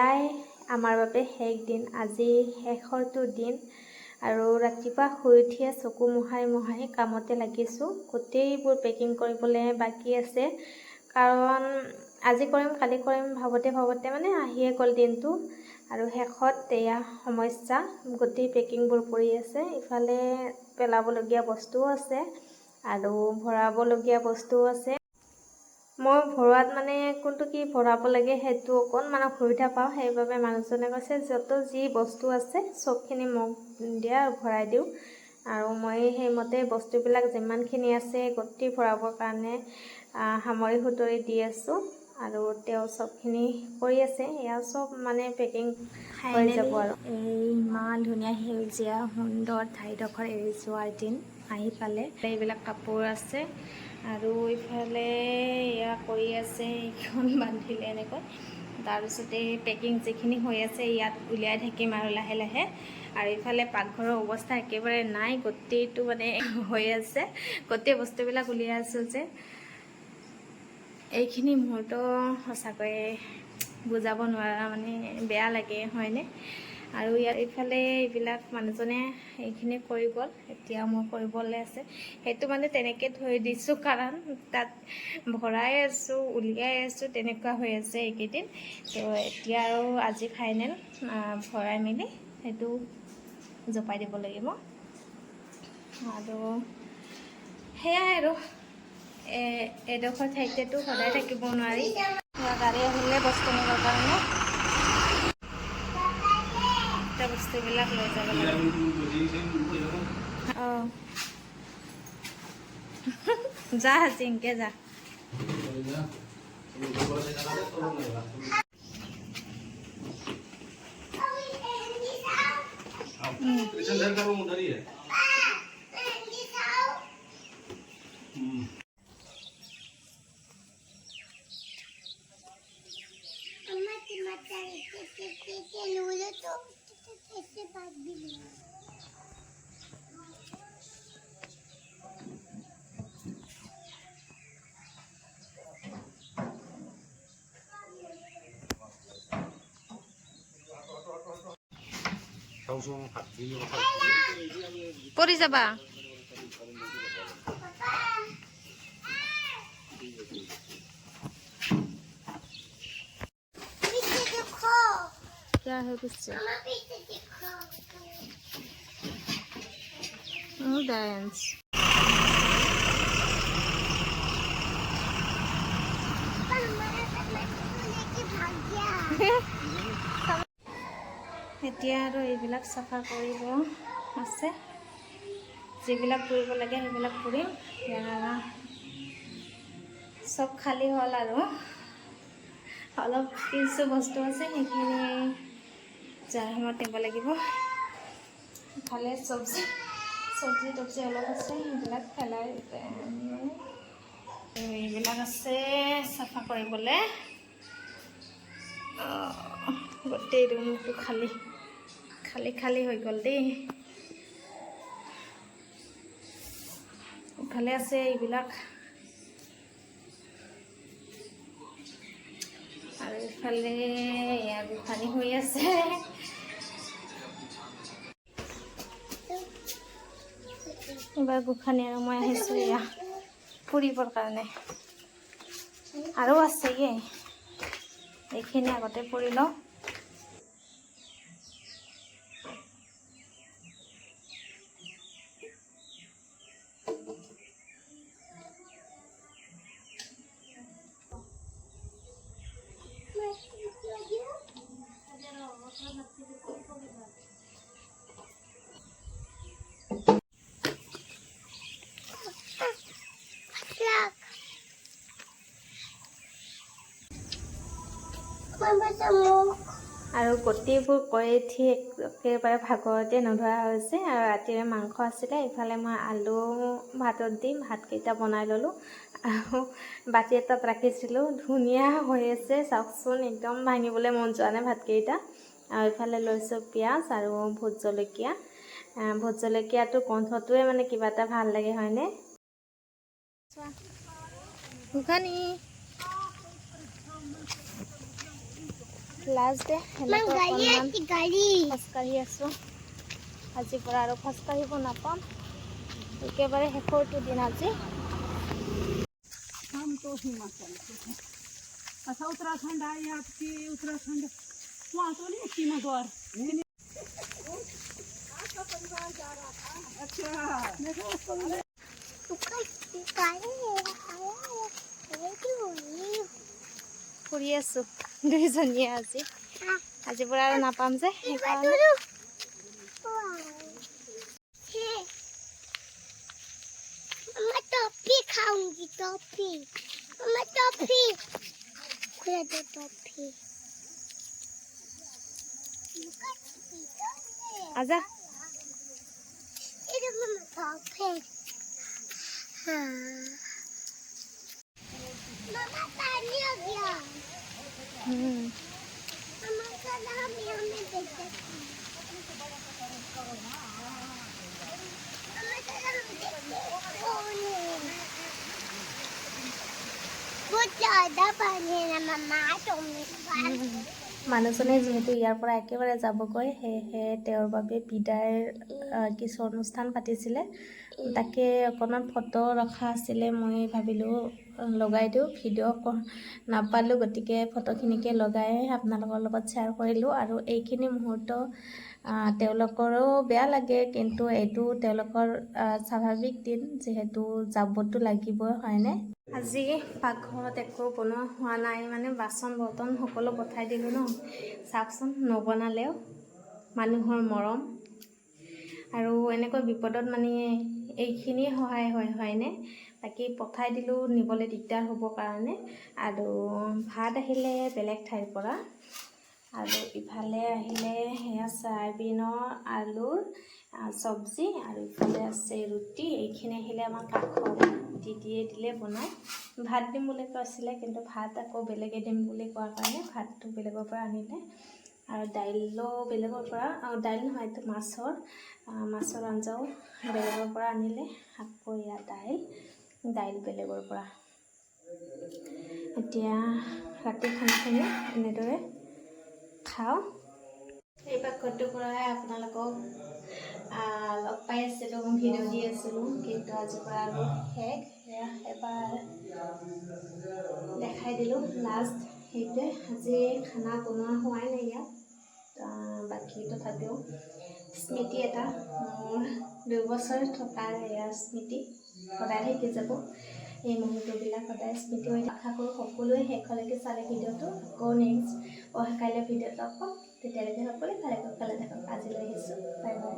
এয়াই আমাৰ বাবে শেষ দিন। আজি শেষৰটো দিন আৰু ৰাতিপুৱা শুই উঠিয়ে চকু মোহাৰি কামতে লাগিছোঁ। গোটেইবোৰ পেকিং কৰিবলৈ বাকী আছে, কাৰণ আজি কৰিম কালি কৰিম ভাবোঁতে মানে আহিয়ে গ'ল দিনটো। আৰু শেষত এয়া সমস্যা, গোটেই পেকিংবোৰ পৰি আছে। ইফালে পেলাবলগীয়া বস্তুও আছে আৰু ভৰাবলগীয়া বস্তুও আছে। মই ভৰোৱাত মানে কোনটো কি ভৰাব লাগে সেইটো অকণমান অসুবিধা পাওঁ। সেইবাবে মানুহজনে কৈছে য'ত যি বস্তু আছে চবখিনি মোক দিয়া আৰু ভৰাই দিওঁ। আৰু মই সেইমতে বস্তুবিলাক যিমানখিনি আছে গোটেই ভৰাবৰ কাৰণে সামৰি সুতৰি দি আছোঁ। আৰু তেওঁ চবখিনি কৰি আছে। এয়া চব মানে পেকিং হৈ যাব আৰু। এই ইমান ধুনীয়া সেউজীয়া সুন্দৰ ঠাইডোখৰ এৰি যোৱাৰ দিন আহি পালে। এইবিলাক কাপোৰ আছে আৰু ইফালে এয়া কৰি আছে, এইখন বান্ধিলে এনেকৈ। তাৰপিছতে পেকিং যিখিনি হৈ আছে ইয়াত উলিয়াই থাকিম আৰু লাহে লাহে। আৰু ইফালে পাকঘৰৰ অৱস্থা একেবাৰে নাই, গোটেইটো মানে হৈ আছে। গোটেই বস্তুবিলাক উলিয়াই আছোঁ যে এইখিনি মুহূৰ্ত সঁচাকৈয়ে বুজাব নোৱাৰা, মানে বেয়া লাগে হয়নে। আৰু ইয়াত ইফালে এইবিলাক মানুহজনে এইখিনি কৰি গ'ল, এতিয়া মই কৰিবলৈ আছে। সেইটো মানে তেনেকৈ থৈ দিছোঁ, কাৰণ তাত ভৰাই আছোঁ উলিয়াই আছোঁ তেনেকুৱা হৈ আছে এইকেইদিন। তো এতিয়া আৰু আজি ফাইনেল ভৰাই মেলি সেইটো জপাই দিব লাগিব। আৰু সেয়াই আৰু এডোখৰ ঠাইতেতো সদায় থাকিব নোৱাৰি। গাড়ী আহিলে বস্তু নিবৰ কাৰণে এতিয়া বস্তুবিলাক লৈ যাব লাগে। অঁ যা জিংকে যা। পৰি যাবা। क्या है कुछ डांस এতিয়া আৰু এইবিলাক চাফা কৰিব আছে, যিবিলাক কৰিব লাগে সেইবিলাক কৰিম। চব খালী হ'ল আৰু অলপ কিছু বস্তু আছে, সেইখিনি জাৰখনত দিব লাগিব। ইফালে চব্জি অলপ আছে, সেইবিলাক পেলাই এইবিলাক আছে চাফা কৰিবলৈ। গোটেই ৰুমটো খালী হৈ গ'ল দেই। ইফালে আছে এইবিলাক, আৰু ইফালে এয়া গোসানী হৈ আছে। এইবাৰ গোসানী আৰু মই আহিছোঁ এয়া ফুৰিবৰ কাৰণে। আৰু আছে এইখিনি আগতে ফুৰি লওঁ। আৰু গোটেইবোৰ কৰি উঠি একেবাৰে ভাগৰতে নধৰা হৈছে। আৰু ৰাতিৰে মাংস আছিলে, ইফালে মই আলু ভাতত দি ভাতকেইটা বনাই ল'লোঁ আৰু বাতি এটাত ৰাখিছিলোঁ। ধুনীয়া হৈ আছে চাওকচোন, একদম ভাঙিবলৈ মন যোৱা নাই ভাতকেইটা। আৰু ইফালে লৈছোঁ পিঁয়াজ আৰু ভোট জলকীয়া। ভোট জলকীয়াটো গোন্ধটোৱে মানে কিবা এটা ভাল লাগে হয়নে। গোসানী লাষ্ট ডে খোজকাঢ়ি আছোঁ আজিৰ পৰা আৰু খোজকাঢ়িব নাপাম একেবাৰে শেষৰটো দিন আজি हम तो हिमाचल से हैं अच्छा उत्तराखंड आई आपकी उत्तराखंड वहाँ तो नहीं सीमा द्वार आपका परिवार जा रहा था अच्छा देखो उसको ফুৰি আছোঁ দুইজনীয়ে আজিৰ পৰা আৰু নাপাম যে সেইকাৰণে मैं टॉफी खाऊंगी टॉफी मैं टॉफी खुला दो टॉफी आजा इधर मम्मा टॉफी हाँ मम्मा पानी आ गया मम्मा का नाम हमें दे दे बहुत ज़्यादा पानी है ना मम्मा तुम মানুহজনে যিহেতু ইয়াৰ পৰা একেবাৰে যাবগৈ সেয়েহে তেওঁৰ বাবে বিদায়ৰ কিছু অনুষ্ঠান পাতিছিলে তাকে অকণমান ফটো ৰখা আছিলে মই ভাবিলোঁ লগাই দিওঁ ভিডিঅ' নাপালোঁ গতিকে ফটোখিনিকে লগাই আপোনালোকৰ লগত শ্বেয়াৰ কৰিলোঁ আৰু এইখিনি মুহূৰ্ত তেওঁলোকৰো বেয়া লাগে কিন্তু এইটো তেওঁলোকৰ স্বাভাৱিক দিন যিহেতু যাবতো লাগিবই হয়নে আজি পাকঘৰত একো বনোৱা হোৱা নাই মানে বাচন বৰ্তন সকলো পঠাই দিলোঁ ন চাওকচোন নবনালেও মানুহৰ মৰম আৰু এনেকৈ বিপদত মানে এইখিনিয়ে সহায় হয়নে বাকী পঠাই দিলোঁ নিবলৈ দিগদাৰ হ'ব কাৰণে আৰু ভাত আহিলে বেলেগ ঠাইৰ পৰা আৰু ইফালে আহিলে সেয়া চয়াবিনৰ আলুৰ চব্জি আৰু ইফালে আছে ৰুটি এইখিনি আহিলে আমাৰ কাষত দিলে বনাই ভাত দিম বুলি কৈছিলে কিন্তু ভাত আকৌ বেলেগে দিম বুলি কোৱাৰ কাৰণে ভাতটো বেলেগৰ পৰা আনিলে আৰু দাইলো বেলেগৰ পৰা দাইল নহয় এইটো মাছৰ আঞ্জাও বেলেগৰ পৰা আনিলে আকৌ ইয়াত দাইল বেলেগৰ পৰা এতিয়া ৰাতি খানাখিনি এনেদৰে খাওঁ এই পাকঘৰটোৰ পৰাই আপোনালোকক লগ পাই আছিলোঁ ভিডিঅ' দি আছিলোঁ কিন্তু আজিৰ পৰা আৰু শেষ এবাৰ দেখাই দিলোঁ লাষ্ট সেইটোৱে আজি খানা বনোৱা হোৱাই নাই ইয়াত বাকী তথাপিও স্মৃতি এটা মোৰ 2 বছৰ থকাৰ এয়া স্মৃতি সদায় থাকি যাব এই মুহূৰ্তবিলাক সদায় স্মৃতি হৈ আশা কৰোঁ সকলোৱে শেষলৈকে চালে ভিডিঅ'টো আকৌ নেক্সট কাইলৈ ভিডিঅ'ত লগ পাম তেতিয়ালৈকে সকলোৱে ভালে থাকক আজিলৈ আহিছোঁ বাই বাই